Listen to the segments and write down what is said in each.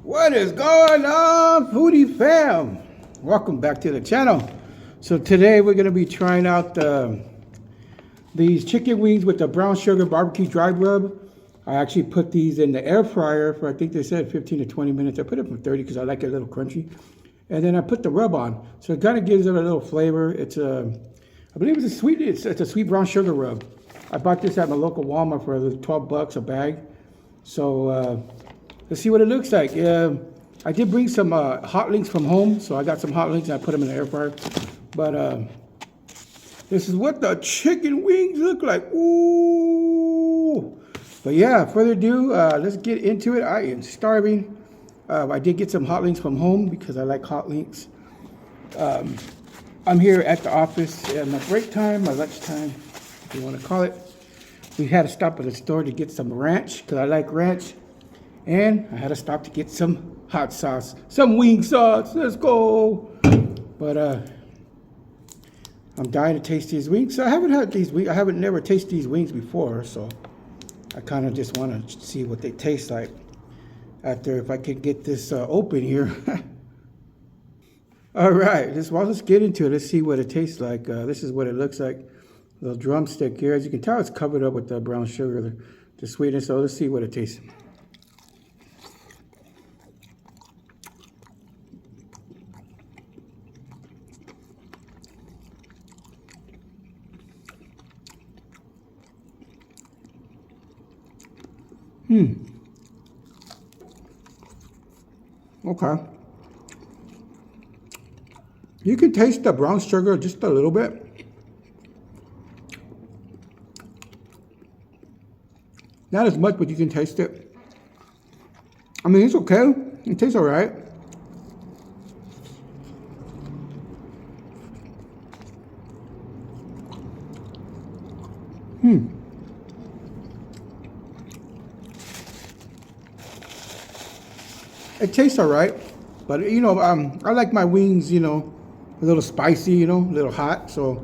What is going on, foodie fam? Welcome back to the channel. So today we're gonna be trying out these chicken wings with the brown sugar barbecue dry rub. I actually put these in the air fryer for, I think they said 15 to 20 minutes. I put it for 30 because I like it a little crunchy. And then I put the rub on. So it kind of gives it a little flavor. It's I believe it's a sweet brown sugar rub. I bought this at my local Walmart for 12 bucks a bag. So let's see what it looks like. I did bring some hot links from home, so I got some hot links and I put them in the air fryer. But this is what the chicken wings look like. Ooh! But yeah, further ado, let's get into it. I am starving. I did get some hot links from home because I like hot links. I'm here at the office at my break time, my lunch time, if you want to call it. We had to stop at the store to get some ranch because I like ranch. And I had to stop to get some hot sauce, some wing sauce. Let's go. But I'm dying to taste these wings. I haven't had these wings. I haven't never tasted these wings before, so I kind of just want to see what they taste like. After, if I could get this open here. All right, let's get into it. Let's see what it tastes like. This is what it looks like. A little drumstick here. As you can tell, it's covered up with the brown sugar, the sweetness. So let's see what it tastes. Okay. You can taste the brown sugar just a little bit. Not as much, but you can taste it. I mean, it's okay. It tastes all right. It tastes all right, but I like my wings, a little spicy, a little hot. So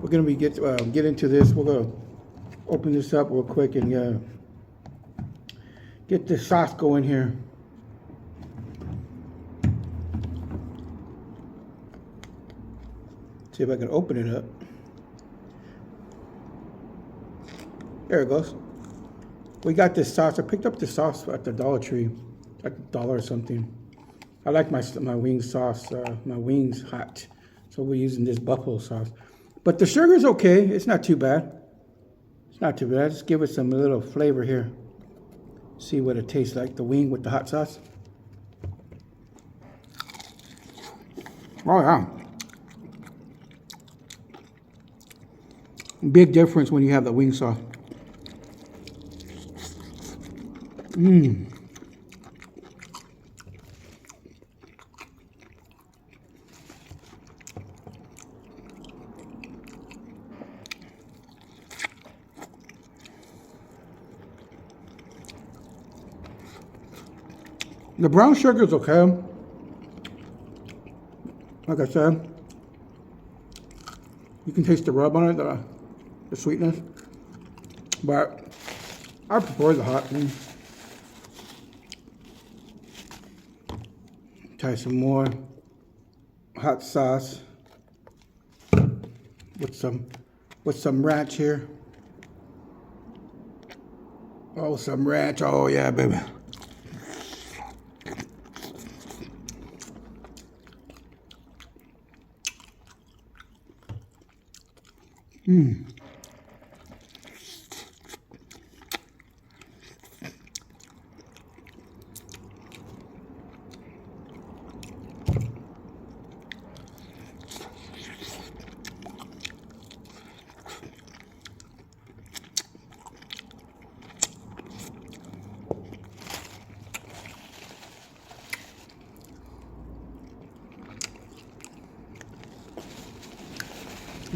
we're gonna get into this. We're gonna open this up real quick and get the sauce going here. See if I can open it up. There it goes. We got this sauce. I picked up the sauce at the Dollar Tree. Like $1 or something. I like my wing sauce, my wings hot. So we're using this buffalo sauce. But the sugar's okay. It's not too bad. It's not too bad. Just give it some little flavor here. See what it tastes like, the wing with the hot sauce. Oh yeah. Big difference when you have the wing sauce. The brown sugar is okay. Like I said, you can taste the rub on it, the sweetness. But I prefer the hot one. Try some more hot sauce with some ranch here. Oh, some ranch. Oh yeah, baby.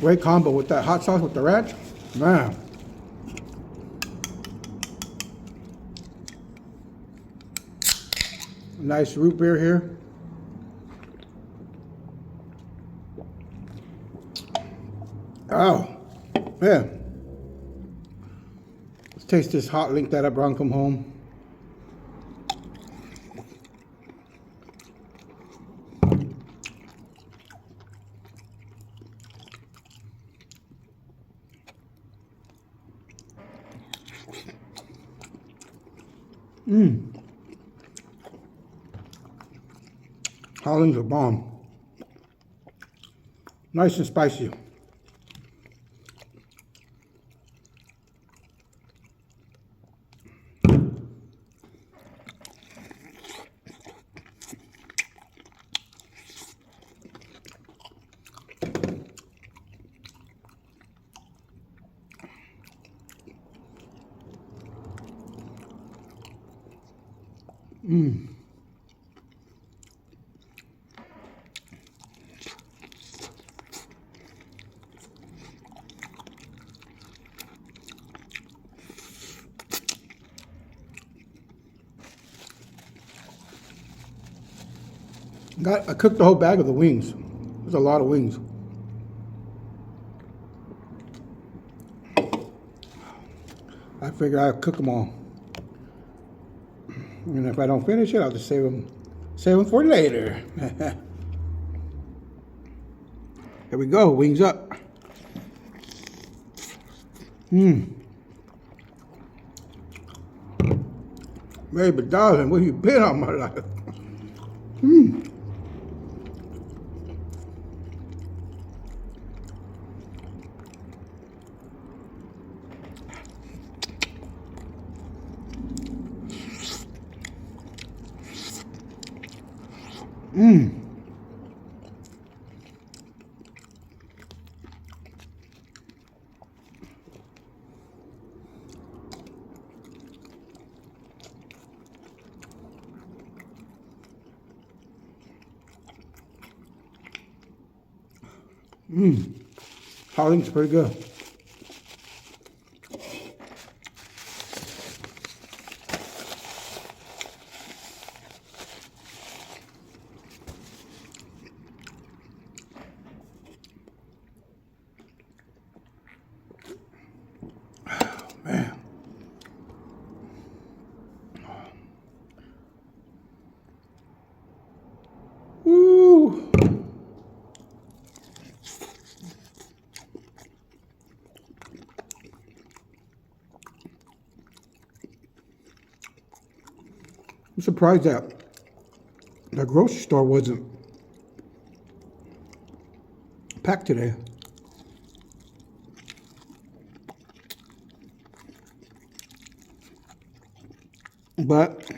Great combo with that hot sauce with the ranch. Man. Nice root beer here. Oh, yeah. Let's taste this hot link that I brought from home. Hot wings are bomb. Nice and spicy. I cooked the whole bag of the wings. There's a lot of wings. I figure I'll cook them all. And if I don't finish it, I'll just save them for later. Here we go, wings up. Baby darling, where you been all my life? Hot wings pretty good. Man. Woo. I'm surprised that the grocery store wasn't packed today. But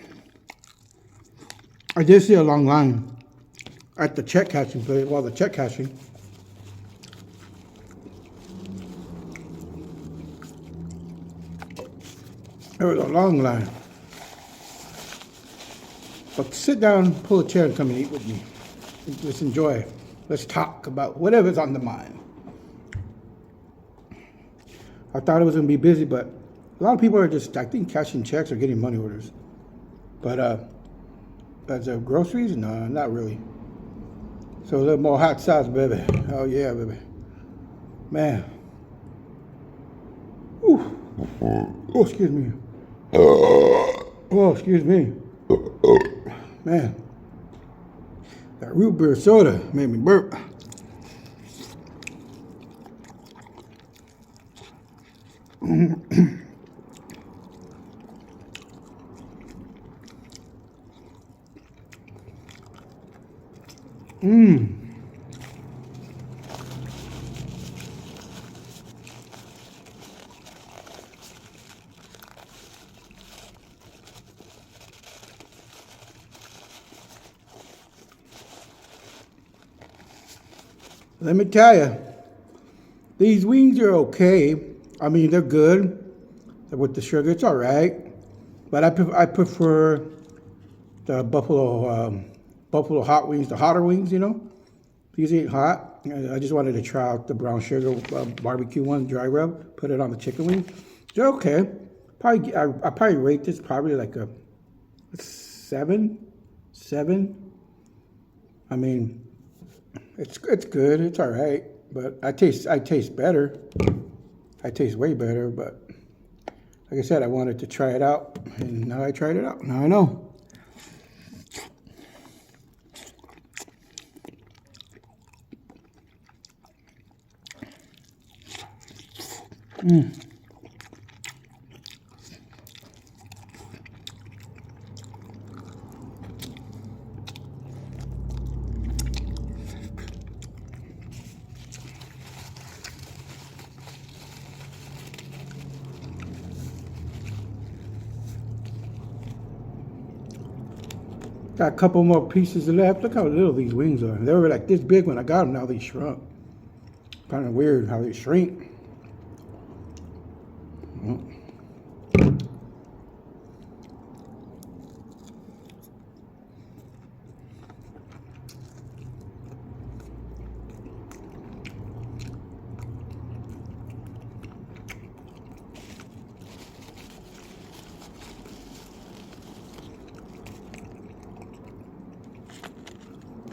I did see a long line at the check cashing place. Well, the check cashing. There was a long line. But sit down, pull a chair, and come and eat with me. Let's enjoy. Let's talk about whatever's on the mind. I thought it was going to be busy, but a lot of people are just, I think, cashing checks or getting money orders. But as of groceries, no, not really. So a little more hot sauce, baby. Oh, yeah, baby. Man. Ooh. Oh, excuse me. Oh, excuse me. Man, that root beer soda made me burp. Let me tell you, these wings are okay. I mean, they're good. With the sugar, it's all right. But I prefer the buffalo hot wings, the hotter wings, you know. These ain't hot. I just wanted to try out the brown sugar barbecue one, dry rub. Put it on the chicken wings. They're okay. I probably rate this probably like a 7. I mean, it's good. It's all right. But I taste better. I taste way better. But like I said, I wanted to try it out, and now I tried it out. Now I know. Got a couple more pieces left. Look how little these wings are. They were like this big when I got them. Now they shrunk. Kind of weird how they shrink.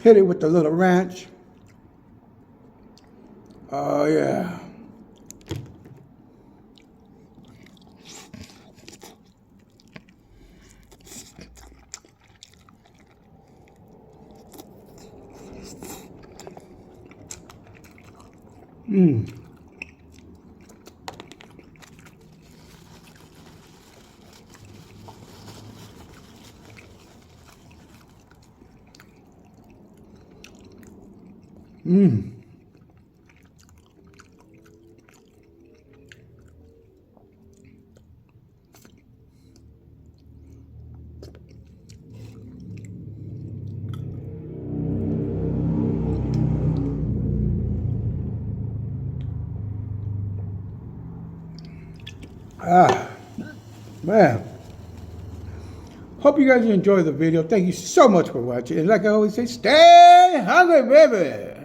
Hit it with the little ranch. Oh yeah. Mmm. Mmm. Ah, man. Hope you guys enjoyed the video. Thank you so much for watching. And like I always say, stay hungry, baby.